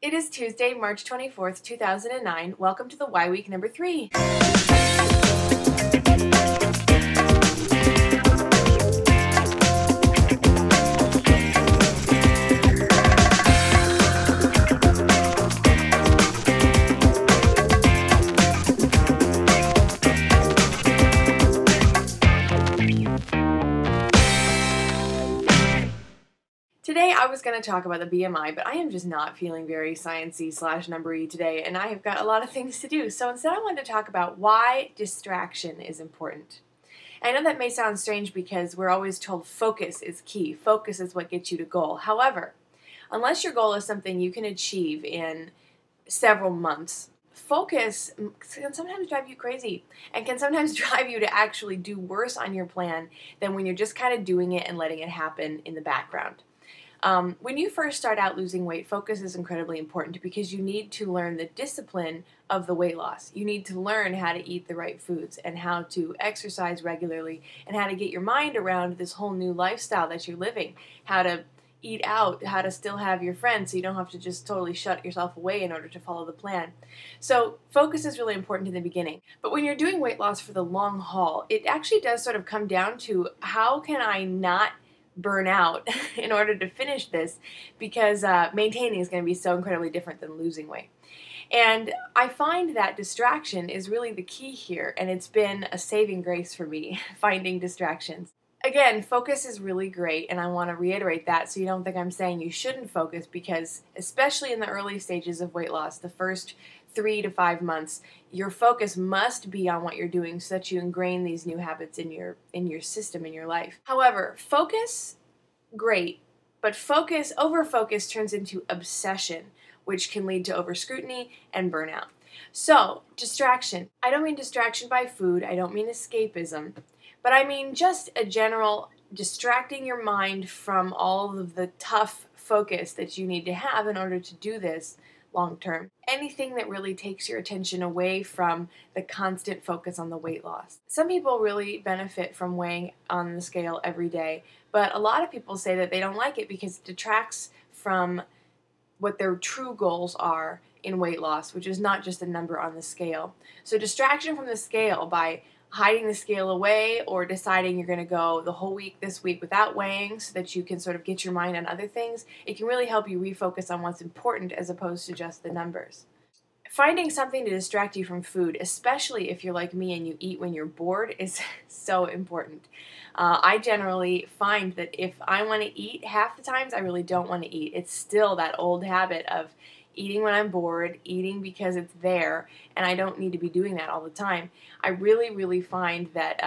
It is Tuesday, March 24th, 2009. Welcome to the Y Week number 3. Today I was going to talk about the BMI, but I am just not feeling very sciencey / numbery today, and I have got a lot of things to do. So instead I wanted to talk about why distraction is important. I know that may sound strange because we're always told focus is key. Focus is what gets you to goal. However, unless your goal is something you can achieve in several months, focus can sometimes drive you crazy and can sometimes drive you to actually do worse on your plan than when you're just kind of doing it and letting it happen in the background. When you first start out losing weight, focus is incredibly important because you need to learn the discipline of the weight loss. You need to learn how to eat the right foods and how to exercise regularly and how to get your mind around this whole new lifestyle that you're living, how to eat out, how to still have your friends so you don't have to just totally shut yourself away in order to follow the plan. So focus is really important in the beginning. But when you're doing weight loss for the long haul, it actually does sort of come down to how can I not burn out in order to finish this, because maintaining is going to be so incredibly different than losing weight. And I find that distraction is really the key here, and it's been a saving grace for me, finding distractions. Again, focus is really great, and I want to reiterate that so you don't think I'm saying you shouldn't focus, because especially in the early stages of weight loss, the first 3 to 5 months, your focus must be on what you're doing so that you ingrain these new habits in your system, in your life. However, focus, great, but over-focus turns into obsession, which can lead to over-scrutiny and burnout. So, distraction. I don't mean distraction by food, I don't mean escapism, but I mean just a general distracting your mind from all of the tough focus that you need to have in order to do this long term. Anything that really takes your attention away from the constant focus on the weight loss. Some people really benefit from weighing on the scale every day, but a lot of people say that they don't like it because it detracts from what their true goals are in weight loss, which is not just a number on the scale. So distraction from the scale by hiding the scale away or deciding you're going to go the whole week this week without weighing so that you can sort of get your mind on other things, it can really help you refocus on what's important as opposed to just the numbers. Finding something to distract you from food, especially if you're like me and you eat when you're bored, is so important. I generally find that if I want to eat, half the times I really don't want to eat. It's still that old habit of eating when I'm bored, eating because it's there, and I don't need to be doing that all the time. I really find that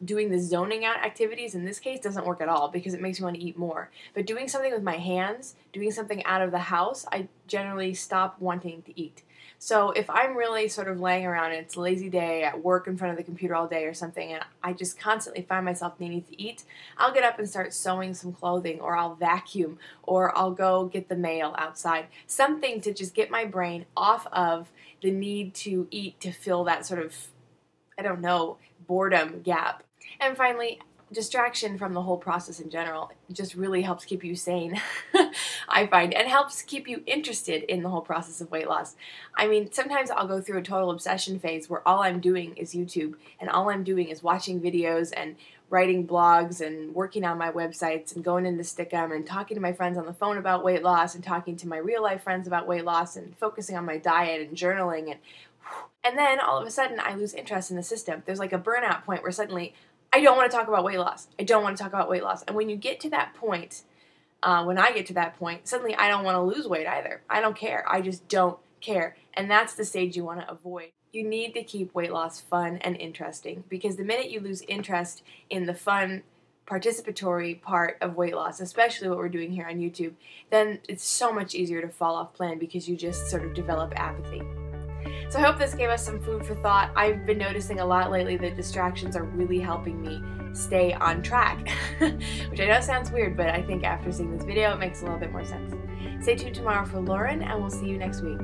doing the zoning out activities in this case doesn't work at all because it makes me want to eat more. But doing something with my hands, doing something out of the house, I generally stop wanting to eat. So if I'm really sort of laying around and it's a lazy day at work in front of the computer all day or something, and I just constantly find myself needing to eat, I'll get up and start sewing some clothing, or I'll vacuum, or I'll go get the mail outside. Something to just get my brain off of the need to eat to fill that sort of, I don't know, boredom gap. And finally, distraction from the whole process in general just really helps keep you sane, I find, and helps keep you interested in the whole process of weight loss. I mean, sometimes I'll go through a total obsession phase where all I'm doing is YouTube, and all I'm doing is watching videos and writing blogs and working on my websites and going into Stickum and talking to my friends on the phone about weight loss and talking to my real life friends about weight loss and focusing on my diet and journaling, and then all of a sudden I lose interest in the system. There's like a burnout point where suddenly I don't want to talk about weight loss. I don't want to talk about weight loss. And when you get to that point, when I get to that point, suddenly I don't want to lose weight either. I don't care. I just don't care. And that's the stage you want to avoid. You need to keep weight loss fun and interesting, because the minute you lose interest in the fun, participatory part of weight loss, especially what we're doing here on YouTube, then it's so much easier to fall off plan because you just sort of develop apathy. So I hope this gave us some food for thought. I've been noticing a lot lately that distractions are really helping me stay on track, which I know sounds weird, but I think after seeing this video, it makes a little bit more sense. Stay tuned tomorrow for Lauren, and we'll see you next week.